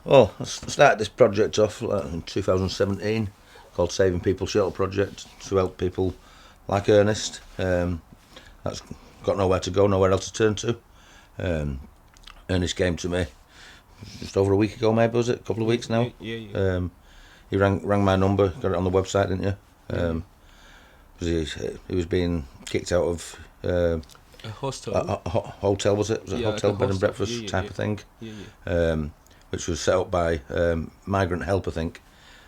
Well, I started this project off in 2017 called Saving People Shelter Project to help people like Ernest. That's got nowhere to go, nowhere else to turn to. Um, Ernest came to me just over a week ago, maybe was it? A couple of weeks now. Yeah. He rang my number, got it on the website, didn't you? Yeah. 'Cause he was being kicked out of A a hostel. hotel, was it? Was it a Yeah, like a hotel bed and hostel. breakfast type of thing? Yeah. Which was set up by Migrant Help, I think.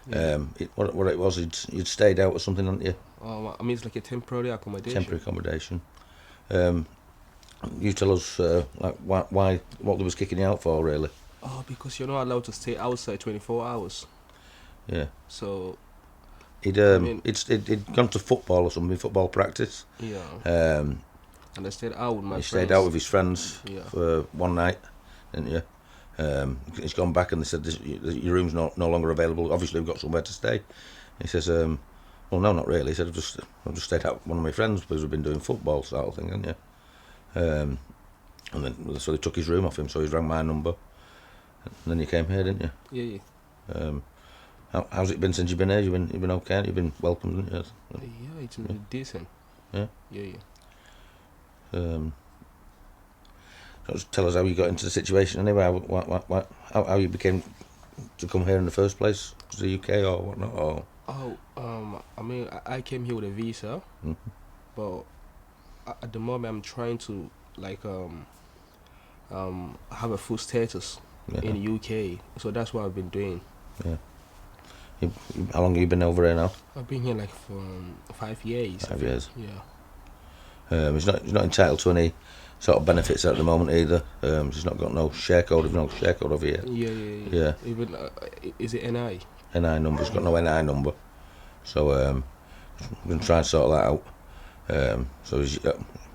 Yeah. What it was, you'd stayed out or something, hadn't you? I mean, it's like a temporary Temporary accommodation. accommodation. Um, you tell us like why what they was kicking you out for, really. Oh, because you're not allowed to stay outside 24 hours. Yeah. So, He'd I um mean, he'd gone to football or something, football practice. yeah. Um, And I stayed out with my he stayed out friends. with his friends Yeah. for one night, didn't you? He's gone back and they said your room's no longer available. Obviously, we've got somewhere to stay. He says, well, no, not really. He said, I've just stayed out with one of my friends because we've been doing football sort of thing, haven't you? And then so they took his room off him. So he's rang my number, and then you came here, didn't you? Yeah. Um, how's it been since you've been here? You've been okay? You've been welcomed, haven't you? Yeah, it's Yeah. decent. Yeah. Yeah. Um, so just tell us how you got into the situation anyway. How you became to come here in the first place to the UK or whatnot? Or I mean, I came here with a visa, Mhm. but at the moment I'm trying to like have a full status yeah, in the UK. So that's what I've been doing. yeah. How long have you been over here now? I've been here like for 5 years. I 5 years. Yeah. He's not entitled to any sort of benefits at the moment either. He's not got no share code. He's no share code over here. Yeah. Yeah, Even is it NI? NI number. He's got no NI number. So we're gonna try and sort that out.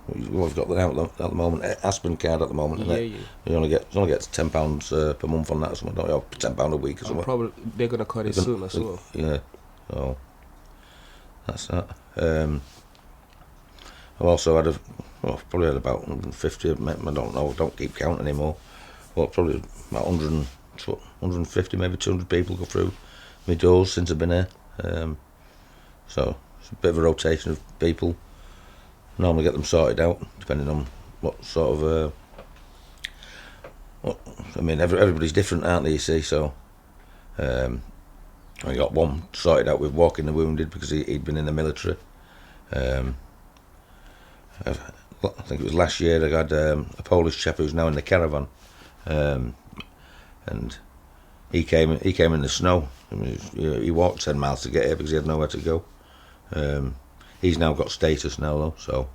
We've got that out at the moment. Aspen card at the moment, isn't Yeah, it? yeah. You only get £10 per month on that or something, don't you? Or £10 a week or I'm something. probably they're gonna cut it soon as well. Yeah. So that's that. I've also probably had about 150. I don't know. Don't keep count anymore. Well, probably about 150, maybe 200 people go through my doors since I've been here. So it's a bit of a rotation of people. Normally get them sorted out depending on what sort of. I mean, everybody's different, aren't they? You see, so I got one sorted out with walking the wounded because he'd been in the military. Um, I think it was last year. I had a Polish chap who's now in the caravan, and he came in the snow. I mean, he walked 10 miles to get here because he had nowhere to go. He's now got status now though, so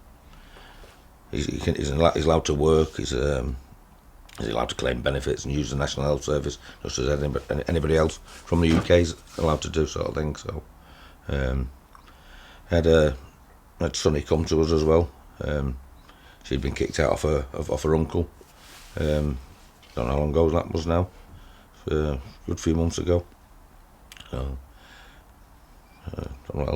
he's allowed to work. He's allowed to claim benefits and use the National Health Service just as anybody else from the UK is allowed to do, sort of thing. So had Sonny come to us as well. She'd been kicked out off her uncle. Don't know how long ago that was now. A good few months ago. So don't know what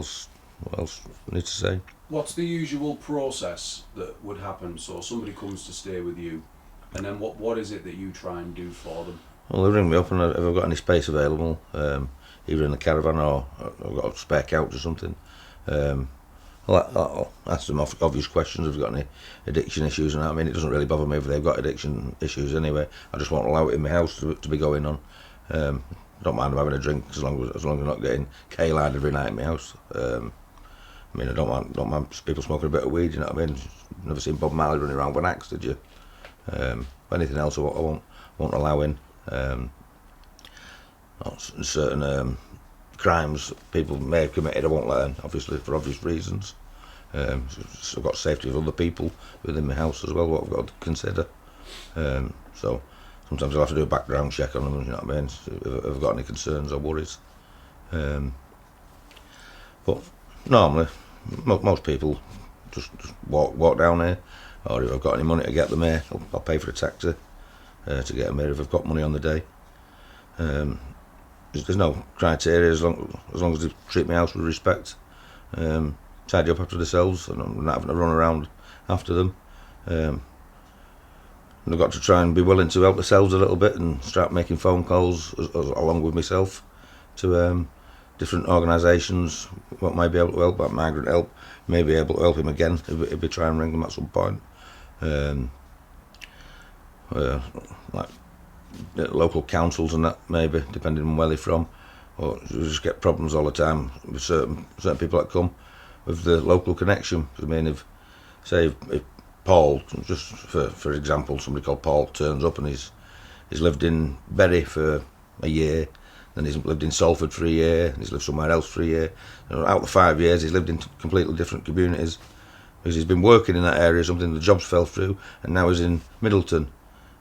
else I need to say. What's the usual process that would happen? So somebody comes to stay with you, and then what is it that you try and do for them? Well, they ring me up and if I've got any space available, either in the caravan or I've got a spare couch or something. I'll ask them obvious questions. If they've got any addiction issues and that. I mean, it doesn't really bother me if they've got addiction issues anyway. I just won't allow it in my house to be going on. Don't mind them having a drink as long as they're not getting K-line every night in my house. I mean, I don't mind people smoking a bit of weed. You know what I mean? Never seen Bob Marley running around with an axe, did you? Anything else, I won't allow in. Certain crimes people may have committed, I won't let in, obviously for obvious reasons. So I've got safety of other people within my house as well, what I've got to consider. So sometimes I'll have to do a background check on them, you know what I mean, if I've got any concerns or worries. But normally, most people just walk down here, or if I've got any money to get them here, I'll pay for a taxi to get them here if I've got money on the day. There's no criteria as long as they treat my house with respect, tidy up after themselves, and I'm not having to run around after them. they've got to try and be willing to help themselves a little bit and start making phone calls along with myself to different organisations what may be able to help. Like Migrant Help may be able to help him again if we try and ring them at some point. Like local councils and that, maybe, depending on where they're from. Or we just get problems all the time with certain people that come with the local connection. I mean, if Paul, just for example, somebody called Paul turns up and he's lived in Bury for a year, then he's lived in Salford for a year, and he's lived somewhere else for a year. Out of the 5 years, he's lived in completely different communities because he's been working in that area, something the jobs fell through, and now he's in Middleton.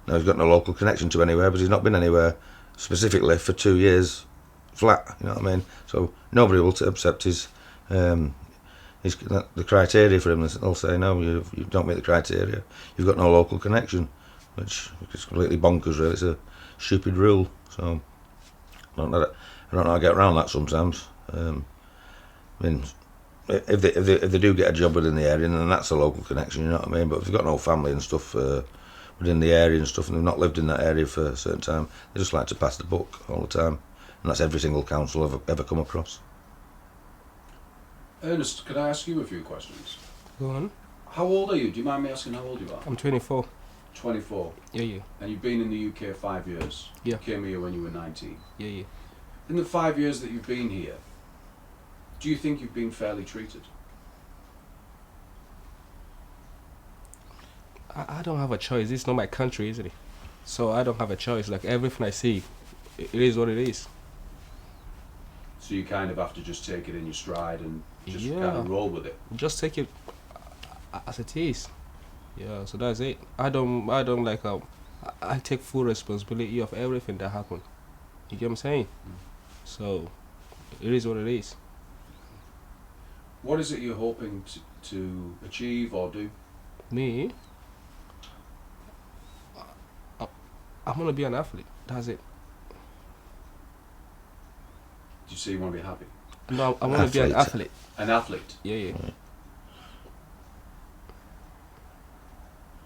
Now he's got no local connection to anywhere, but he's not been anywhere specifically for 2 years flat. You know what I mean? So nobody will accept his the criteria for him. They'll say no, you don't meet the criteria. You've got no local connection, which is completely bonkers. Really, it's a stupid rule. So I don't know how to get around that sometimes. I mean, if they do get a job within the area, then that's a local connection. You know what I mean? But if they've got no family and stuff within the area and stuff, and they've not lived in that area for a certain time, they just like to pass the buck all the time, and that's every single council I've ever come across. Ernest, could I ask you a few questions? Go on. How old are you? Do you mind me asking how old you are? I'm 24. 24. Yeah. And you've been in the UK 5 years. Yeah. You came here when you were 19. Yeah. In the 5 years that you've been here, do you think you've been fairly treated? I don't have a choice. It's not my country, isn't it? So I don't have a choice. Like everything I see, it is what it is. So you kind of have to just take it in your stride and just Yeah. kind of roll with it. Just take it as it is. Yeah. So that's it. I don't like. I take full responsibility of everything that happened. You get what I'm saying? So it is what it is. What is it you're hoping to achieve or do? Me, I'm gonna be an athlete. That's it. Do you say you want to be happy? No, I want to be an athlete. An athlete? Yeah.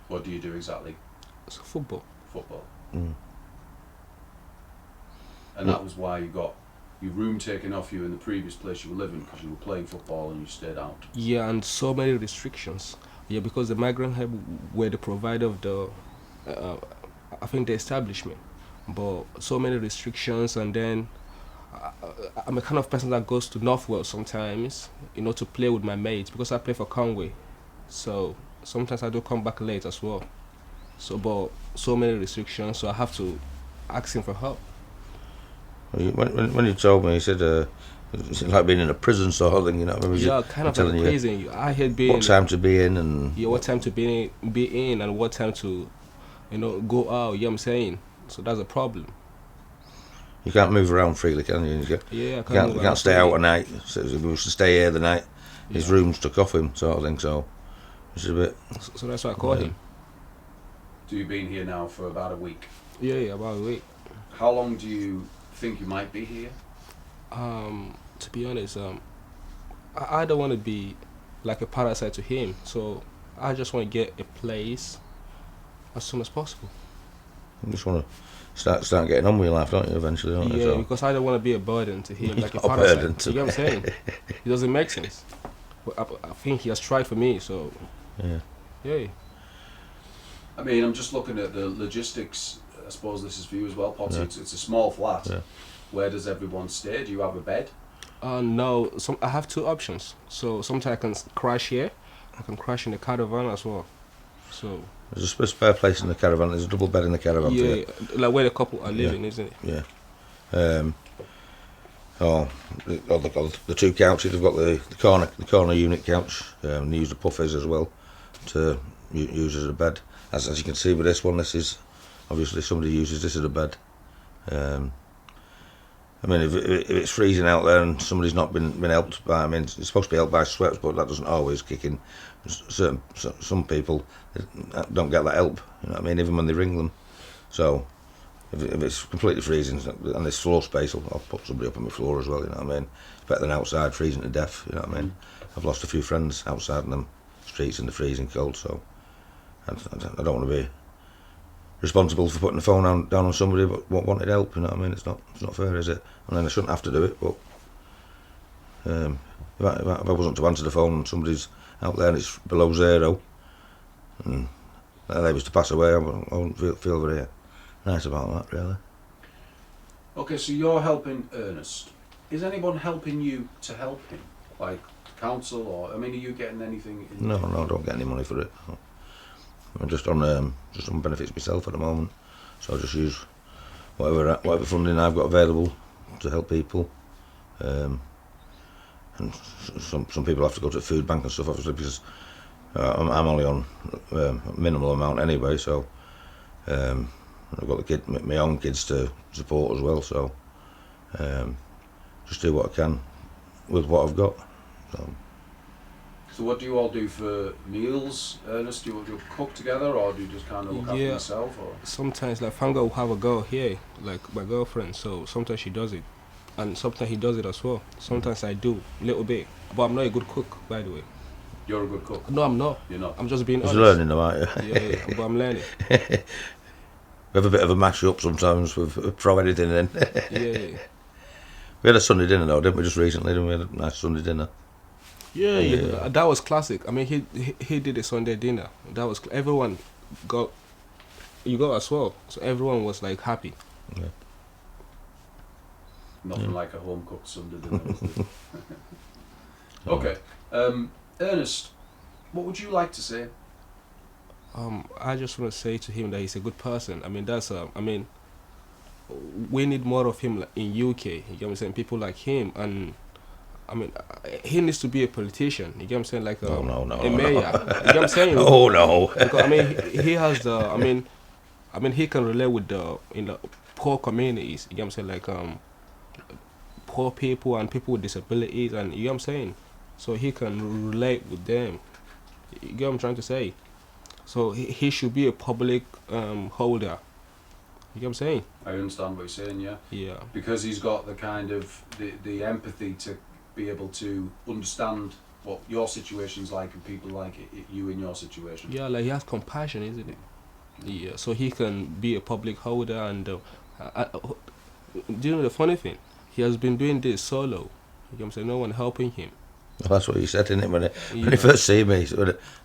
What do you do exactly? So football. Football. Mm. And that was why you got your room taken off you in the previous place you were living, because you were playing football and you stayed out. Yeah, and so many restrictions. Yeah, because the migrant help were the provider of the, I think the establishment, but so many restrictions, and then I'm a kind of person that goes to Northwell sometimes, to play with my mates because I play for Conway, so sometimes I do come back late as well. So, but so many restrictions, so I have to ask him for help. When you told me, you said it's like being in a prison sort of thing, you know. Yeah, kind of like a prison. I hate being. What time to be in and. Yeah, what time to be in, and what time to, go out. You know what I'm saying? So that's a problem. You can't move around freely, can you? Yeah, I you can't stay out at night. So if he was to stay here the night, his room's took off him, sort of thing. So it's a bit. So that's why I called him. So you've been here now for about a week. Yeah, about a week. How long do you think you might be here? To be honest, I don't want to be like a parasite to him. So I just want to get a place as soon as possible. You just want to start getting on with your life, don't you? Eventually, don't you? Yeah, So. because I don't want to be a burden to him, like a Not a parasite. burden to You get what I'm saying? It doesn't make sense. But I think he has tried for me, so yeah. I mean, I'm just looking at the logistics. I suppose this is for you as well, Pottsy. Yeah. It's a small flat. Yeah. Where does everyone stay? Do you have a bed? No, I have two options. So sometimes I can crash here. I can crash in the caravan as well. So There's a spare place in the caravan. There's a double bed in the caravan. yeah, like where the couple are living, isn't it? Yeah. The two couches. They've got the corner unit couch. They use the puffies as well to use as a bed. As you can see with this one, this is obviously somebody uses this as a bed. I mean, if it's freezing out there and somebody's not been helped by, I mean, it's supposed to be helped by sweats, but that doesn't always kick in. Some people don't get that help. You know what I mean? Even when they ring them. So if it's completely freezing and there's floor space, I'll put somebody up on my floor as well. You know what I mean? It's better than outside freezing to death. You know what I mean? I've lost a few friends outside in them streets in the freezing cold, so I don't want to be responsible for putting the phone down on somebody but wanted help. You know what I mean? It's not fair, is it? And then I shouldn't have to do it. But if I wasn't to answer the phone and somebody's out there and it's below zero, and they was to pass away, I wouldn't feel very nice about that, really. Okay, so you're helping Ernest. Is anyone helping you to help him, like council, or I mean, are you getting anything? No, I don't get any money for it. I'm just on benefits myself at the moment, so I just use whatever funding I've got available to help people. And some people have to go to the food bank and stuff, obviously, because I'm only on a minimal amount anyway. So I've got my own kids to support as well. So just do what I can with what I've got. So what do you all do for meals, Ernest? Do you cook together, or do you just kind of look after yourself? Or? Sometimes, like Fanga will have a girl here, like my girlfriend, so sometimes she does it. And sometimes he does it as well. Sometimes I do, a little bit. But I'm not a good cook, by the way. You're a good cook? No, I'm not. You're not? I'm just being honest. Just learning though, aren't you? Yeah, but I'm learning. We have a bit of a mash-up sometimes, we throw anything in. Yeah. We had a Sunday dinner though, didn't we, just recently? We had a nice Sunday dinner. Yeah. That was classic. I mean, he did a Sunday dinner. That was everyone got. You got as well, so everyone was like happy. Yeah. Nothing like a home cooked Sunday dinner, is it? Okay, Ernest, what would you like to say? I just want to say to him that he's a good person. I mean, we need more of him in UK. You get what I'm saying? People like him, and I mean, he needs to be a politician. You get what I'm saying? Like No, a mayor. You get what I'm saying? Oh no! Because, I mean, he has the. I mean, he can relate with the poor communities. You get what I'm saying? Like poor people and people with disabilities, and you get what I'm saying? So he can relate with them. You get what I'm trying to say? So he should be a public holder. You get what I'm saying? I understand what you're saying, yeah. Yeah. Because he's got the kind of the empathy to be able to understand what your situation's like and people like you in your situation. Yeah, like he has compassion, isn't it? Yeah. So he can be a public holder, and do you know the funny thing? He has been doing this solo. You get what I'm saying? No one helping him. Well, that's what he said, didn't it? When he first seen me,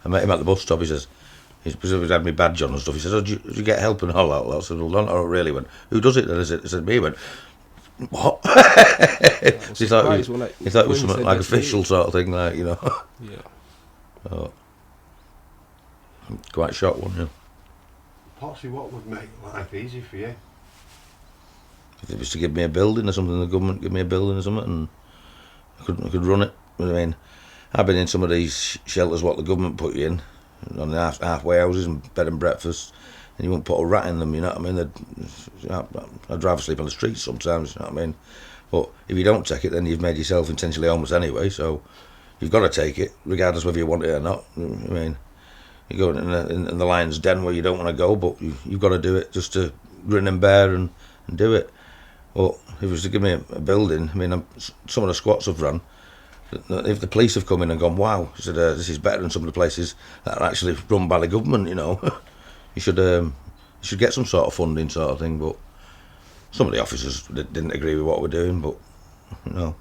I met him at the bus stop. He says, he's had me badge on and stuff. He says, "Oh, did you get help and all that?" I said, "Well, not really." He went, "Who does it then?" I said, "Me." He went, "What?" He thought it was something like official sort of thing, like, you know. Yeah. Oh, I'm quite shocked, wasn't you? Pottsy, what would make life easy for you? If it was to give me a building or something, the government give me a building or something, and I could run it. I mean, I've been in some of these shelters what the government put you in, on the halfway houses and bed and breakfast, and you won't put a rat in them, you know what I mean? I'd rather sleep on the streets sometimes, you know what I mean? But if you don't take it, then you've made yourself intentionally homeless anyway, so you've got to take it, regardless whether you want it or not. I mean, you go in the lion's den where you don't want to go, but you've got to do it just to grin and bear and do it. But if it was to give me a building, I mean, some of the squats I've run, if the police have come in and gone, "Wow," he said, "this is better than some of the places that are actually run by the government," you know. you should get some sort of funding sort of thing. But some of the officers didn't agree with what we're doing. But you know,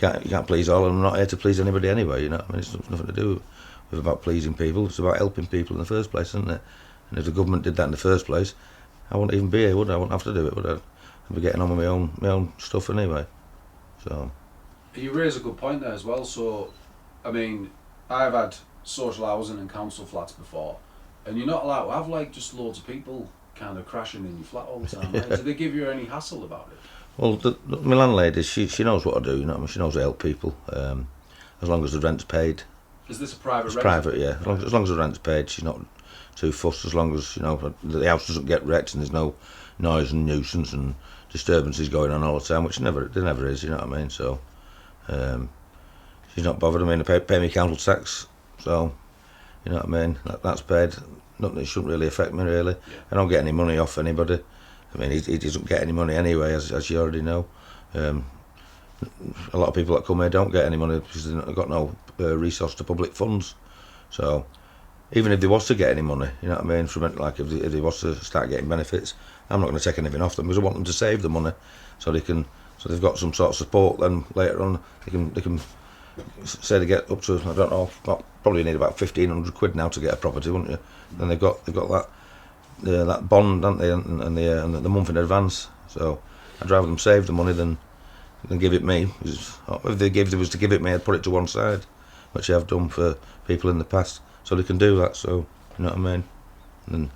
you can't please all, and I'm not here to please anybody anyway. You know, I mean, it's nothing to do with about pleasing people. It's about helping people in the first place, isn't it? And if the government did that in the first place, I wouldn't even be here, would I? I wouldn't have to do it, would I? I'd be getting on with my own stuff anyway. So. You raise a good point there as well. So, I mean, I've had social housing and council flats before, and you're not allowed to have like just loads of people kind of crashing in your flat all the time. Right? Do they give you any hassle about it? Well, my landlady, she knows what I do. You know what I mean? She knows I help people, as long as the rent's paid. Is this a private? It's resident? private, yeah. As long as the rent's paid, she's not too fussed. As long as, you know, the house doesn't get wrecked and there's no noise and nuisance and disturbances going on all the time, which there never is. You know what I mean? So. She's not bothered. I mean, I pay me council tax, so you know what I mean. That's paid. Nothing that shouldn't really affect me really. Yeah. I don't get any money off anybody. I mean, he doesn't get any money anyway, as you already know. A lot of people that come here don't get any money because they've got no resource to public funds. So even if they was to get any money, you know what I mean, from it, like if they was to start getting benefits, I'm not going to take anything off them because I want them to save the money so they've got some sort of support. Then later on they can say they get up to, I don't know, probably need about £1,500 now to get a property, wouldn't you? Then they've got that bond, haven't they, and the month in advance. So I'd rather them save the money than give it me. If they was to give it me, I'd put it to one side, which I've done for people in the past, so they can do that. So you know what I mean. And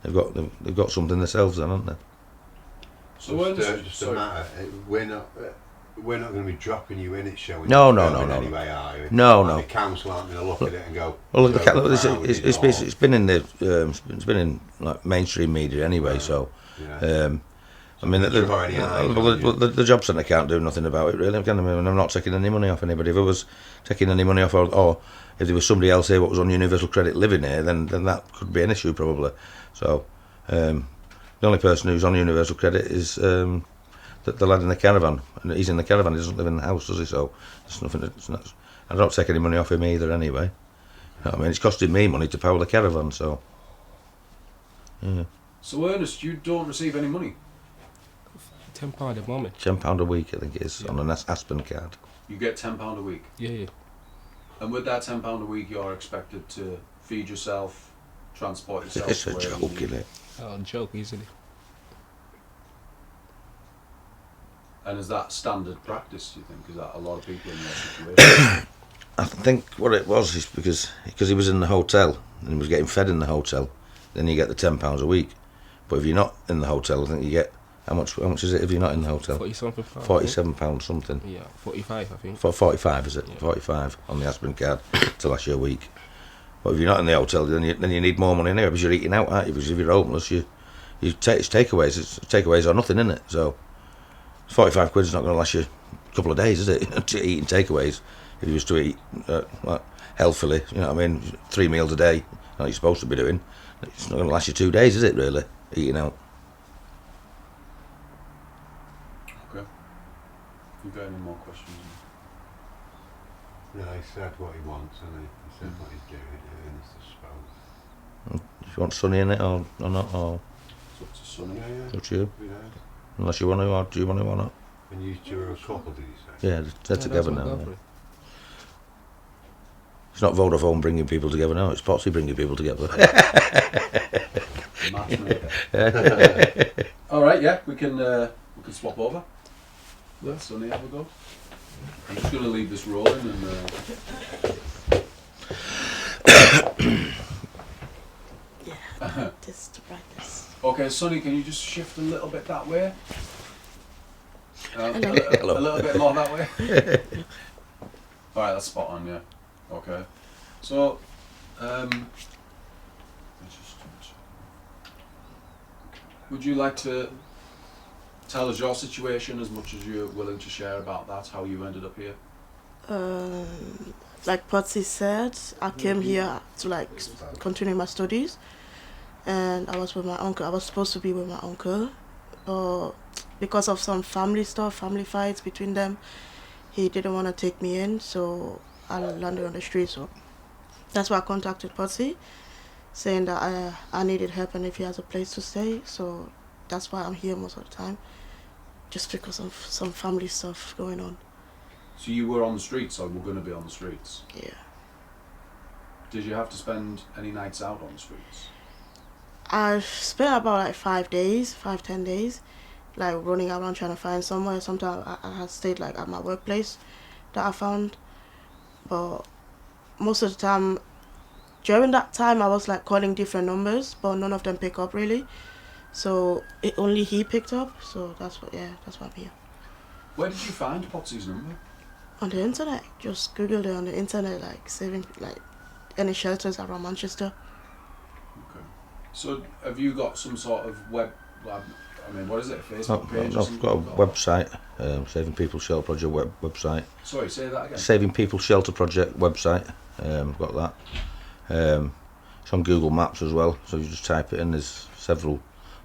they've got something themselves, then, haven't they? So just a matter. We're not going to be dropping you in it, showing No. Anyway, are we? No. The council aren't going to look at it and go. Well, it's been in like mainstream media anyway. So, Yeah. I mean, already the job centre can't do nothing about it really. Can they? I mean, I'm not taking any money off anybody. If I was taking any money off, or if there was somebody else here what was on universal credit living here, then that could be an issue probably. So, the only person who's on universal credit is the lad in the caravan, and he's in the caravan. He doesn't live in the house, does he? So there's nothing. I don't take any money off him either anyway. You know what I mean, it's costing me money to power the caravan. So, yeah. So Ernest, you don't receive any money. £10 at the moment. £10 a week, I think it is, on an Aspen card. You get £10 a week. Yeah. And with that £10 a week, you're expected to feed yourself, transport yourself. It's a wherever you joke, need. isn't it? I'll joke easily. And is that standard practice, do you think? Is that a lot of people in your situation? I think what it was is because he was in the hotel and he was getting fed in the hotel, then you get the £10 a week. But if you're not in the hotel, I think you get how much is it if you're not in the hotel? £47 something. Yeah, 45 I think. 45 is it? Yeah. 45 on the Aspen card to last you a week. But if you're not in the hotel, then you need more money anyway because you're eating out, aren't you? Because if you're homeless, it's takeaways. Takeaways are nothing, isn't it? So £45 is not going to last you a couple of days, is it? To eating takeaways. If you was to eat like healthily, you know what I mean, 3 meals a day, like you're supposed to be doing, it's not going to last you 2 days, is it? Really, eating out. Okay. You got any more questions? No, he said what he wants, and he said what he's doing, and it's the spouse. If you want Sunny in it or not, or It's up to Sonny. Yeah. up to you. We know. Unless you want to, or do you want to or not? And you two are a couple, did you say? Yeah, they're together that's now. what Yeah. go for it. It's not Vodafone bringing people together now, it's Pottsy bringing people together. Matchmaker. All right, yeah, we can swap over. Let Sonny have a go. I'm just going to leave this rolling and. Yeah, just to practice. Okay, Sonny, can you just shift a little bit that way? A Hello. little bit more that way. All right, that's spot on. Yeah. Okay. So, would you like to tell us your situation as much as you're willing to share about that? How you ended up here? Like Pottsy said, I came here to continue my studies, and I was with my uncle. I was supposed to be with my uncle, but because of some family stuff, family fights between them, he didn't want to take me in, so I landed on the street. So that's why I contacted Pottsy, saying that I needed help and if he has a place to stay. So that's why I'm here most of the time, just because of some family stuff going on. So you were on the streets, or were going to be on the streets? Yeah. Did you have to spend any nights out on the streets? I spent about 10 days, running around trying to find somewhere. Sometimes I had stayed at my workplace that I found, but most of the time, during that time, I was calling different numbers, but none of them pick up really. So only he picked up. So that's why I'm here. Where did you find Potsy's number? On the internet, just Googled it on the internet, saving any shelters around Manchester. Okay. So have you got some sort of web? What is it? A Facebook page? Or I've something got a you've got? website, Saving People Shelter Project website. Sorry, say that again. Saving People Shelter Project website. I've got that. It's on Google Maps as well, so you just type it in. There's several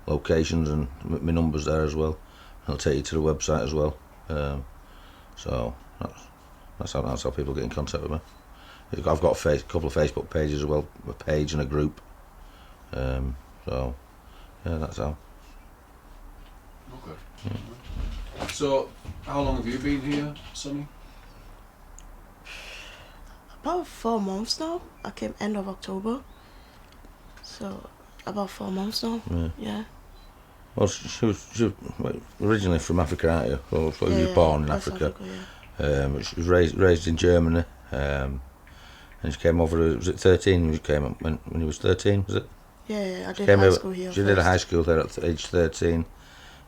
locations and my number's there as well. It'll take you to the website as well. So that's how people get in contact with me. I've got a couple of Facebook pages as well, a page and a group. So yeah, that's how. Okay. So, how long have you been here, Sonny? About 4 months now. I came end of October. So about 4 months now. Yeah. Yeah. Well, she was originally from Africa, aren't you? So she was Yeah, born in West Africa. yeah. But she was raised in Germany. And she came over. Was it 13 when she came up? When you was 13, was it? Yeah, I did Came high over, school here. she did a high school there at age 13.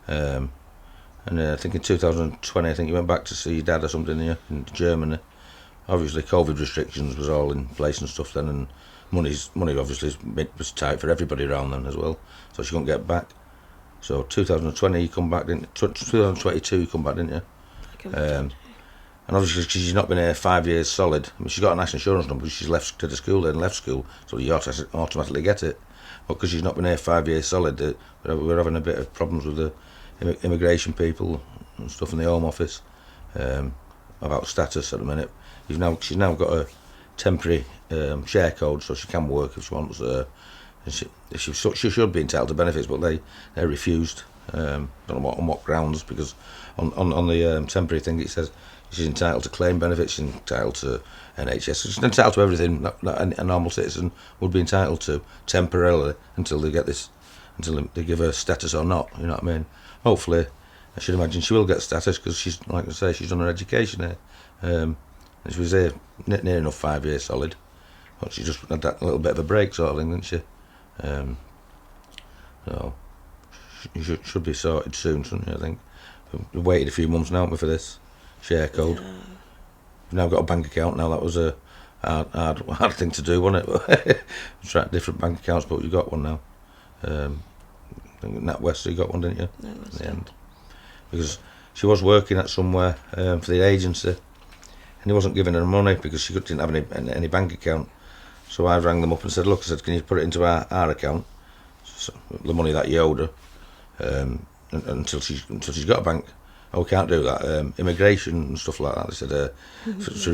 And I think in 2020, I think you went back to see your dad or something in Germany. Obviously, COVID restrictions was all in place and stuff then, and money obviously was tight for everybody around then as well. So she couldn't get back. So 2020, you come back, didn't you? 2022, you come back, didn't you? And obviously, because she's not been here 5 years solid. I mean, she's got a national insurance number. She's left to the school and left school, so you automatically get it. But because she's not been here 5 years solid, we're having a bit of problems with the immigration people and stuff in the Home Office about status at the minute. She's now got a temporary share code, so she can work if she wants. And she should be entitled to benefits, but they refused. Don't know on what grounds, because on the temporary thing it says she's entitled to claim benefits, she's entitled to NHS, she's entitled to everything that a normal citizen would be entitled to temporarily until they get this, until they give her status or not. You know what I mean? Hopefully, I should imagine she will get status, because she's, like I say, she's done her education here. And she was here near enough 5 years solid, but she just had that little bit of a break sort of thing, didn't she? So you should be sorted soon, shouldn't you? I think we've waited a few months now, haven't we, for this share code. Yeah. We've now got a bank account now. That was a hard thing to do, wasn't it? Try different bank accounts, but you got one now. I think NatWest, you got one, didn't you? In the end, because she was working at somewhere for the agency, and he wasn't giving her money because she didn't have any bank account. So I rang them up and said, look, I said, can you put it into our account, so, the money that you owed her, until she's got a bank. Oh, we can't do that. Immigration and stuff like that. They said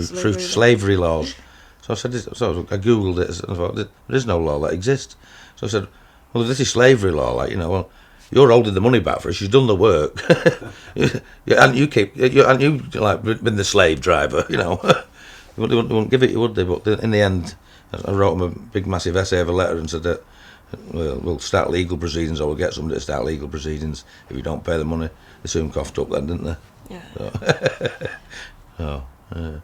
through slavery laws. So I said, I googled it and I thought, there is no law that exists. So I said, well, this is slavery law, like, you know. Well, you're holding the money back for her. She's done the work, and you like been the slave driver, you know. They wouldn't give it you, would they? But in the end, I wrote them a big massive essay of a letter and said that we'll start legal proceedings, or we'll get somebody to start legal proceedings if you don't pay the money. They soon coughed up then, didn't they? Yeah. So, yeah.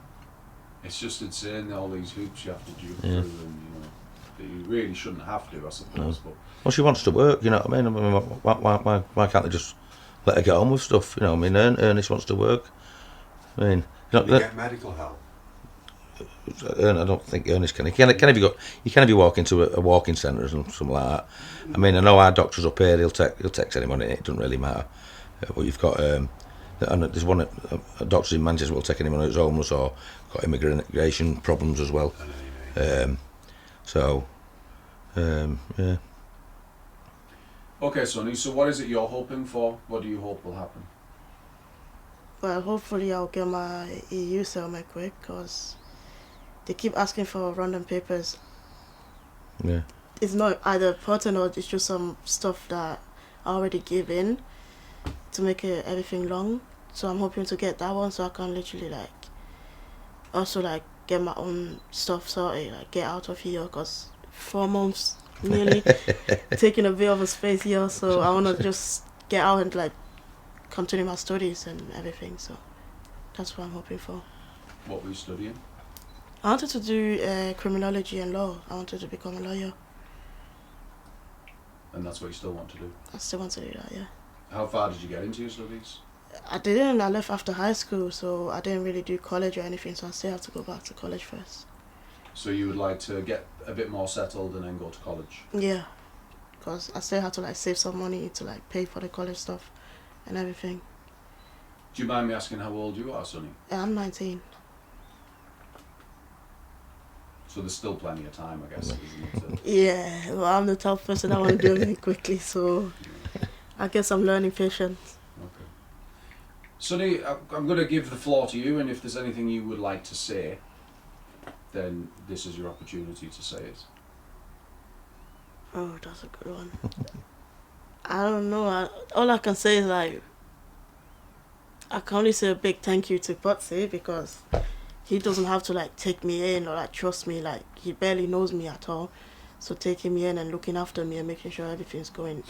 It's just insane, all these hoops you have to jump through, and you know, that you really shouldn't have to, I suppose. But Well, she wants to work, you know what I mean? Why can't they just let her get on with stuff? You know, I mean, Ernest wants to work. I mean, Can you get medical help? I don't think Ernest can. He can if you walk into a walking centre or something like that. I mean, I know our doctor's up here. He'll text anyone. It doesn't really matter. But you've got and there's one a doctor in Manchester will take anyone who's homeless or got immigration problems as well. Yeah. okay, Sonny. So what is it you're hoping for? What do you hope will happen? Well, hopefully I'll get my EU settlement quick, because they keep asking for random papers. Yeah. It's not either important or it's just some stuff that I already gave in to make everything long. So I'm hoping to get that one, so I can literally also get my own stuff sorted, get out of here, because 4 months nearly taking a bit of a space here. So I want to just get out and continue my studies and everything. So that's what I'm hoping for. What were you studying? I wanted to do criminology and law. I wanted to become a lawyer. And that's what you still want to do? I still want to do that, yeah. How far did you get into your studies? I didn't. I left after high school, so I didn't really do college or anything, so I still have to go back to college first. So you would like to get a bit more settled and then go to college? Yeah, because I still have to save some money to pay for the college stuff and everything. Do you mind me asking how old you are, Sonny? Yeah, I'm 19. So there's still plenty of time, I guess, isn't it? Yeah, well, I'm the type of person I want to do everything quickly, so I guess I'm learning patience. Okay. Sonny, I'm going to give the floor to you, and if there's anything you would like to say, then this is your opportunity to say it. Oh, that's a good one. I don't know. All I can say is like, I can only say a big thank you to Pottsy because he doesn't have to like take me in or like trust me. Like he barely knows me at all. So taking me in and looking after me and making sure everything's going,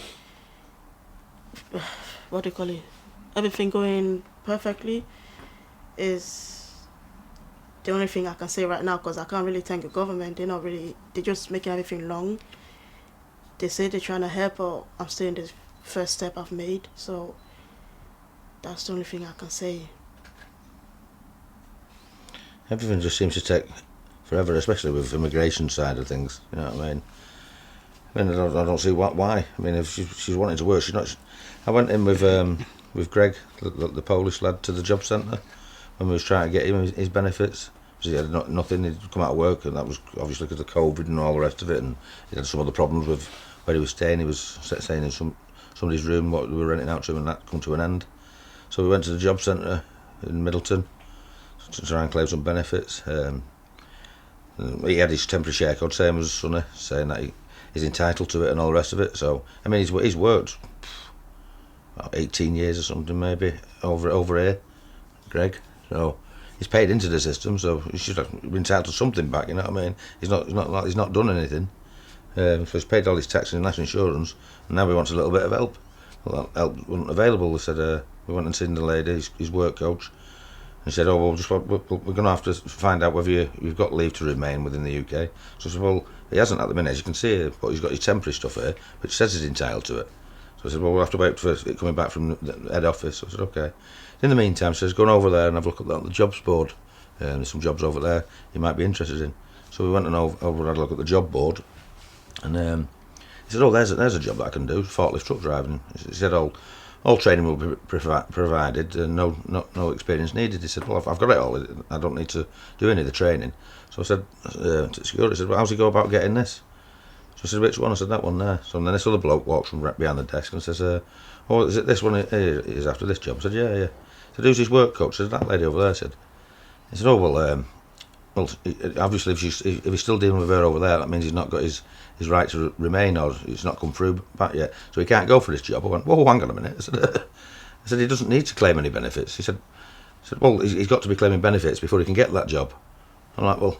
what do you call it? Everything going perfectly is the only thing I can say right now because I can't really thank the government. They're just making everything long. They say they're trying to help, but I'm still in the first step I've made. So that's the only thing I can say. Everything just seems to take forever, especially with the immigration side of things. You know what I mean? I mean, I don't see why. I mean, if she's wanting to work, she's not. I went in with Greg, the Polish lad, to the job centre when we was trying to get him his benefits. He had nothing. He'd come out of work, and that was obviously because of COVID and all the rest of it. And he had some other problems with where he was staying. He was staying in somebody's room, what we were renting out to him, and that come to an end. So we went to the job centre in Middleton to try and claim some benefits. He had his temporary share code, same as Sonny, saying that he's entitled to it and all the rest of it. So I mean, he's worked about 18 years or something maybe over here, Greg. So he's paid into the system, so he should have been entitled to something back. You know what I mean? He's not done anything. So he's paid all his tax and national insurance, and now he wants a little bit of help. Well, that help wasn't available. They said we went and seen the lady, his work coach, and he said, "Oh, well, we're going to have to find out whether you've got leave to remain within the UK." So I said, "Well, he hasn't at the minute, as you can see, but he's got his temporary stuff here, which says he's entitled to it." So I said, "Well, we'll have to wait for it coming back from the head office." So I said, "Okay." In the meantime, he says, "Go on over there and have a look at the jobs board. There's some jobs over there you might be interested in." So we went and over and had a look at the job board, and he said, "Oh, there's a job that I can do, forklift truck driving." He said, all training will be provided, and no experience needed." He said, "Well, I've got it all. I don't need to do any of the training." So I said to Stuart, I said, "Well, how's he go about getting this?" So I said, "Which one?" I said, "That one there." So then this other bloke walks from behind the desk and says, "Oh, is it this one is after this job?" I said, "Yeah, yeah." I said, "Who's his work coach?" I said, "That lady over there." I said, he said, "Oh, well, obviously if he's still dealing with her over there, that means he's not got his right to remain, or it's not come through back yet, so he can't go for this job." I went, "Whoa, hang on a minute." I said, "He doesn't need to claim any benefits." He said, "Well, he's got to be claiming benefits before he can get that job." I'm like, "Well,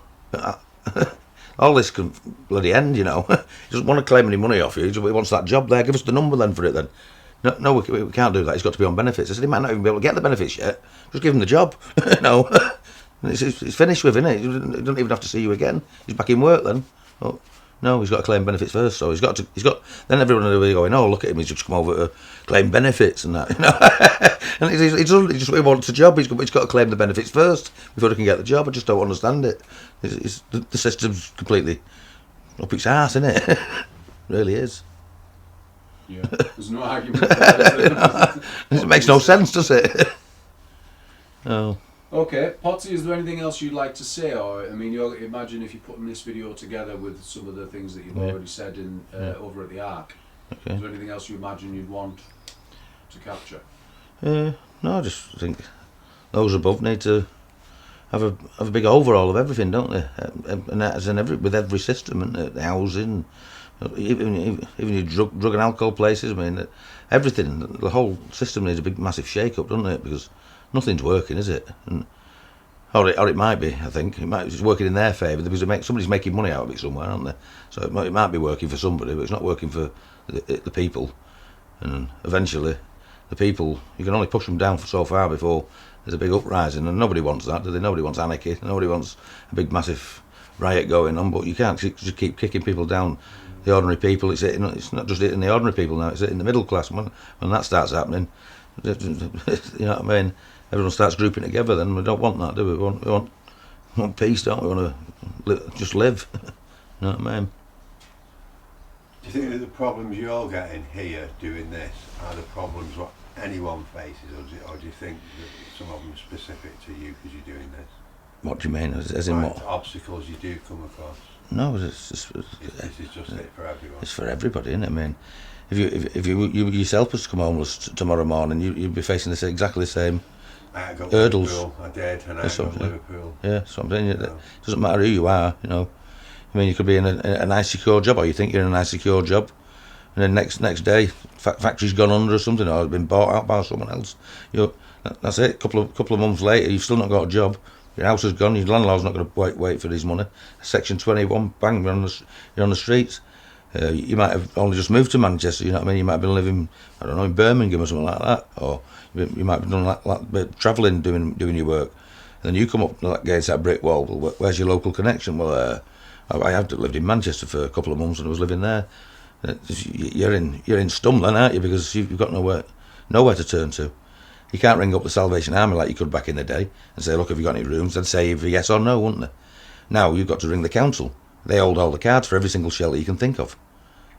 all this can bloody end, you know." He doesn't want to claim any money off you. He wants that job there. Give us the number then for it then. No, we can't do that. He's got to be on benefits." I said, "He might not even be able to get the benefits yet. Just give him the job." No. It's finished with, isn't it? He doesn't even have to see you again. He's back in work then. Oh, no, he's got to claim benefits first. So he's got. Then everyone will be going, "Oh, look at him. He's just come over to claim benefits and that." You know? And he just wants a job. He's got to claim the benefits first before he can get the job. I just don't understand it. The system's completely up its arse, isn't it? Really is. Yeah, there's no argument there. It makes no sense, does it? Oh. Okay, Pottsy, is there anything else you'd like to say? Or, I mean, imagine if you're putting this video together with some of the things that you've already said over at the Ark. Okay. Is there anything else you imagine you'd want to capture? No, I just think those above need to have a big overhaul of everything, don't they? And that's with every system, and the housing, even your drug and alcohol places. I mean, everything. The whole system needs a big, massive shake-up, doesn't it? Because nothing's working, is it? Or it might be. I think it's working in their favour because somebody's making money out of it somewhere, aren't they? So it might be working for somebody, but it's not working for the people. And eventually, the people, you can only push them down for so far before there's a big uprising, and nobody wants that, do they? Nobody wants anarchy. Nobody wants a big, massive riot going on. But you can't just keep kicking people down. The ordinary people, it's not just hitting the ordinary people now. It's hitting the middle class. When that starts happening, you know what I mean? Everyone starts grouping together. Then we don't want that, do we? We want peace, don't we? We want to just live. You know what I mean? Do you think that the problems you're getting here doing this are the problems what anyone faces, or do you think that some of them are specific to you because you're doing this? What do you mean? As in Like what? obstacles you do come across? No, This is just it for everyone. It's for everybody, isn't it? I mean, if you yourself was to come homeless tomorrow morning, you'd be facing exactly the I had got hurdles. Liverpool, I did, and I That's had got something. Liverpool. Yeah, something. It No. doesn't matter who you are, you know. I mean, you could be in a nice secure job, or you think you're in a nice secure job, and then next day, factory's gone under or something, or been bought out by someone else. That's it. Couple of months later, you've still not got a job. Your house is gone. Your landlord's not going to wait for his money. Section 21, bang, you're on the streets. You might have only just moved to Manchester. You know what I mean? You might have been living, I don't know, in Birmingham or something like that, or you might have done like bit travelling, doing your work. And then you come up against that brick wall. Well, where's your local connection? Well, I have lived in Manchester for a couple of months and I was living there. You're in stumbling, aren't you? Because you've got nowhere to turn to. You can't ring up the Salvation Army like you could back in the day and say, look, have you got any rooms? They'd say either yes or no, wouldn't they? Now you've got to ring the council. They hold all the cards for every single shelter you can think of.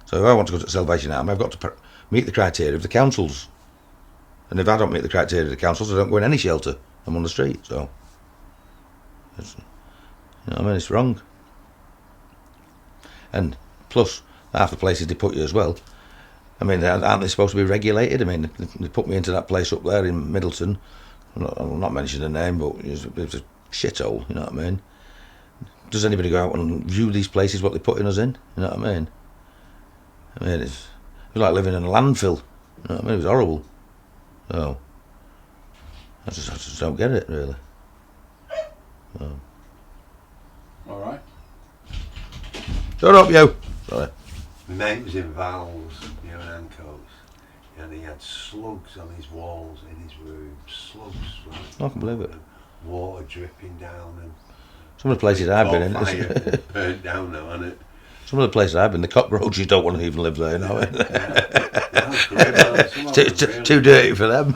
So if I want to go to the Salvation Army, I've got to meet the criteria of the councils. And if I don't meet the criteria of the councils, I don't go in any shelter. I'm on the street. So, you know what I mean? It's wrong. And plus, half the places they put you as well. I mean, aren't they supposed to be regulated? I mean, they put me into that place up there in Middleton. I'll not mention the name, but it's a shithole, you know what I mean? Does anybody go out and view these places, what they're putting us in? You know what I mean? It was like living in a landfill. You know what I mean? It was horrible. So, I just don't get it, really. So. All right. Shut up, you! Sorry. My mate was in Val's, you know, in Ancoats, and he had slugs on his walls in his room. Slugs. I can believe it. Water dripping down and... Some of the places I've been in... Fire burnt down now, hasn't it? Some of the places I've been, the cockroaches don't want to even live there, you know. Too dirty for them.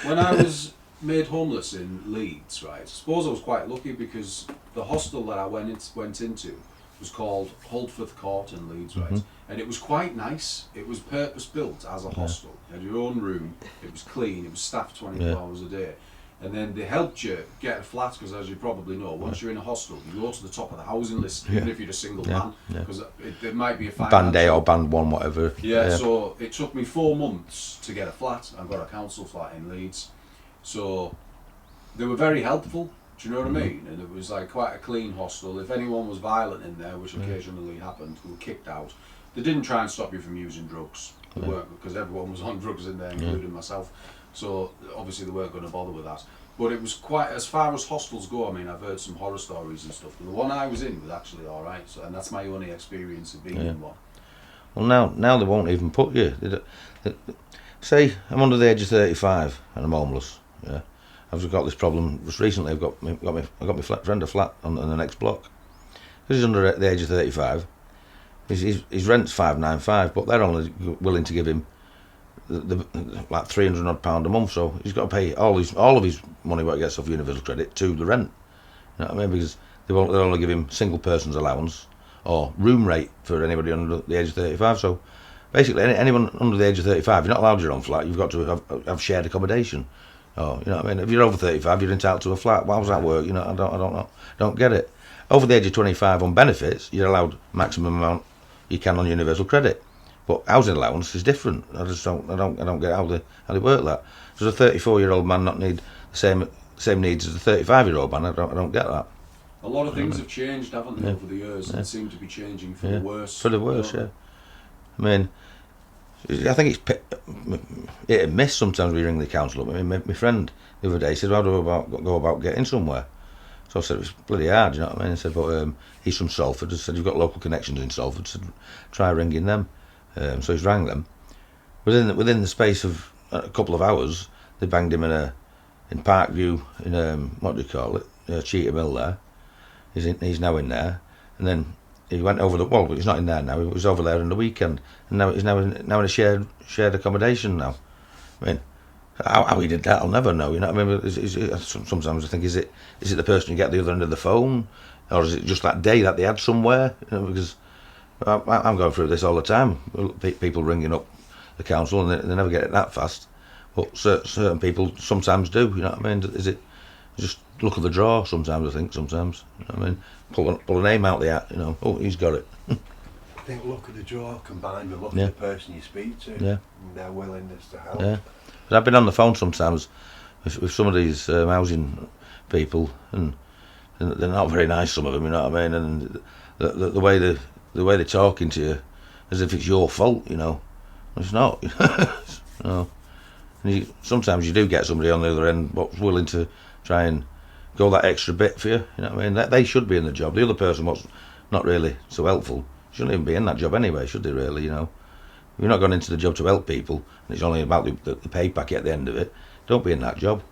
When I was made homeless in Leeds, right, I suppose I was quite lucky because the hostel that I went into was called Holdforth Court in Leeds, right, and it was quite nice. It was purpose built as a hostel. You had your own room, it was clean, it was staffed 24 hours a day. And then they helped you get a flat because, as you probably know, once you're in a hostel, you go to the top of the housing list, even if you're a single man, because it might be a Band A or Band 1, whatever. So it took me 4 months to get a flat. I got a council flat in Leeds. So they were very helpful, do you know what I mean? And it was like quite a clean hostel. If anyone was violent in there, which occasionally happened, who were kicked out, they didn't try and stop you from using drugs. They weren't, because everyone was on drugs in there, including myself. So obviously they weren't going to bother with that. But it was quite, as far as hostels go, I mean, I've heard some horror stories and stuff. But the one I was in was actually all right. So, and that's my only experience of being in one. Well, now they won't even put you. Say I'm under the age of 35 and I'm homeless. Yeah, I've got this problem. Just recently, I got my friend a flat on the next block. Because he's under the age of 35, his rent's £595, but they're only willing to give him like £300 a month, so he's got to pay all of his money what he gets off Universal Credit to the rent. You know what I mean? Because they'll only give him single person's allowance or room rate for anybody under the age of 35. So basically, anyone under the age of 35, you're not allowed your own flat. You've got to have shared accommodation. Oh, you know what I mean? If you're over 35, you're entitled to a flat. How does that work? You know, I don't know. Don't get it. Over the age of 25 on benefits, you're allowed maximum amount you can on Universal Credit. But housing allowance is different. I don't get how they work that. Does a 34-year-old man not need the same needs as a 35-year-old man? I don't get that. A lot of things have changed, haven't they, over the years, and seem to be changing for the worse. For the worse, yeah. I mean, I think it's hit and miss sometimes when you ring the council up. I mean, my friend the other day said, how do I go about getting somewhere? So I said, it's bloody hard, you know what I mean? I said, but he's from Salford. I said, you've got local connections in Salford. I said, try ringing them. So he's rang them. Within the space of a couple of hours, they banged him in Parkview, in what do you call it, Cheetah Mill there. He's now in there, and then he went over but he's not in there now. He was over there on the weekend, and now he's in a shared accommodation now. I mean, how he did that, I'll never know. You know what I mean? Sometimes I think, is it the person you get at the other end of the phone, or is it just that day that they had somewhere? You know, because I'm going through this all the time. People ringing up the council and they never get it that fast. But certain people sometimes do. You know what I mean? Is it just look at the draw? Sometimes I think. Sometimes, you know what I mean? Pull a name out the hat. You know, oh, he's got it. I think look at the draw combined with look at the person you speak to. Yeah. And their willingness to help. Yeah. But I've been on the phone sometimes with some of these housing people, and they're not very nice. Some of them, you know what I mean, and the way they're talking to you, as if it's your fault, you know. It's not. No. And sometimes you do get somebody on the other end what's willing to try and go that extra bit for you. You know what I mean? They should be in the job. The other person what's not really so helpful shouldn't even be in that job anyway, should they? Really, you know. If you're not gone into the job to help people, and it's only about the pay packet at the end of it, don't be in that job.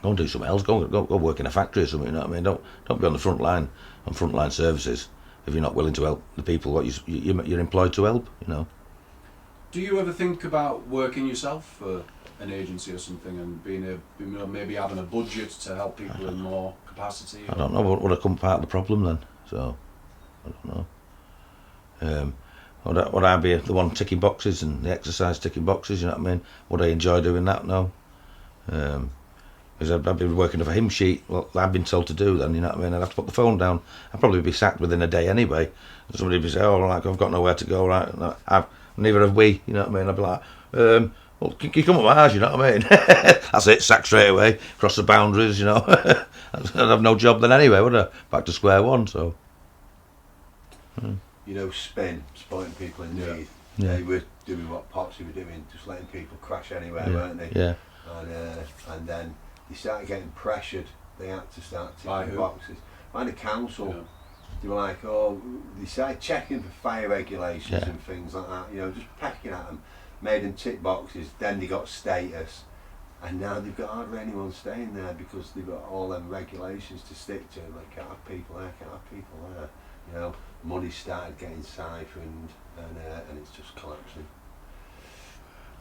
Go and do something else. Go work in a factory or something. You know what I mean? Don't be on the front line on frontline services if you're not willing to help the people what you're employed to help. You know. Do you ever think about working yourself for an agency or something, and maybe having a budget to help people in more capacity? I don't know. Would I come part of the problem then? So I don't know. Would I be the one ticking boxes and the exercise ticking boxes? You know what I mean? Would I enjoy doing that? No. Because I've been working off a hymn sheet. Well, I've been told to do then. You know what I mean? I'd have to put the phone down. I'd probably be sacked within a day anyway. Somebody would say, "Oh, like I've got nowhere to go." Right? Neither have we. You know what I mean? I'd be like, "Well, can you come up ours?" You know what I mean? That's it. Sacked straight away. Cross the boundaries. You know. I'd have no job then anyway, would I? Back to square one. So. You know, supporting people in need. Yeah. They were doing what Pottsy were doing, just letting people crash anywhere, weren't they? Yeah. And then they started getting pressured. They had to start By ticking who? boxes. By the council. Yeah. They were like, oh, they started checking for fire regulations Yeah. and things like that. You know, just pecking at them, made them tick boxes. Then they got status, and now they've got hardly anyone staying there because they've got all them regulations to stick to. Like, can't have people there, can't have people there. You know, money started getting siphoned, and it's just collapsing.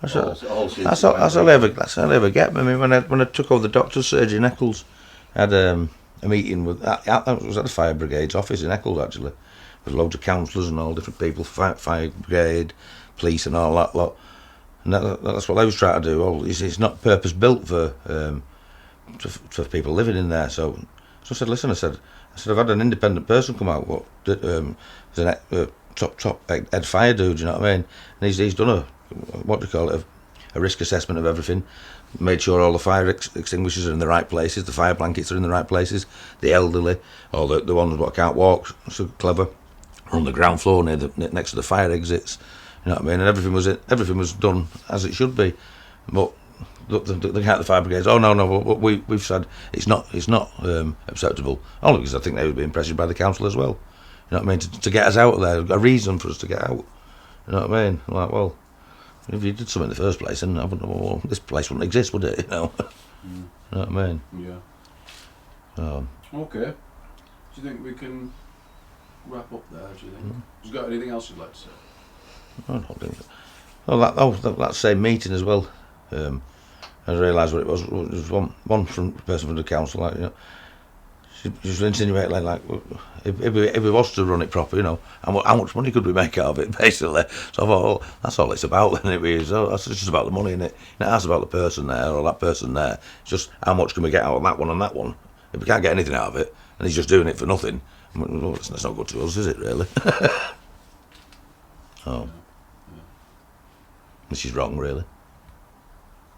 That's all I ever get. I mean, when I took over the doctor's surgery in Eccles, I had a meeting with I was at the fire brigade's office in Eccles actually, with loads of councillors and all different people, fire brigade, police, and all that lot. And that's what I was trying to do. Well, it's not purpose built for people living in there. So I said, listen, I said I've had an independent person come out. What he's a top head fire dude. You know what I mean? And he's done a what do you call it? A risk assessment of everything. Made sure all the fire extinguishers are in the right places, the fire blankets are in the right places, the elderly, or the ones what can't walk, so clever, are on the ground floor next to the fire exits. You know what I mean? And everything was done as it should be. But the fire brigades, oh no, we've said it's not acceptable. Only because I think they were being pressured by the council as well. You know what I mean? To get us out of there, a reason for us to get out. You know what I mean? Like, well, if you did something in the first place, then this place wouldn't exist, would it? You know? You know what I mean? Yeah. Okay. Do you think we can wrap up there? Do you think? Have you got anything else you'd like to say? I don't think so. That same meeting as well. I realised what it was. It was one person from the council. Like, you know, she was insinuating like if we was to run it proper, you know, how much money could we make out of it, basically. So I thought, oh, that's all it's about. Then it was, oh, that's just about the money, innit? That's about the person there or that person there. It's just how much can we get out of that one and that one. If we can't get anything out of it, and he's just doing it for nothing, well, that's not good to us, is it? Really? Oh, which is wrong, really.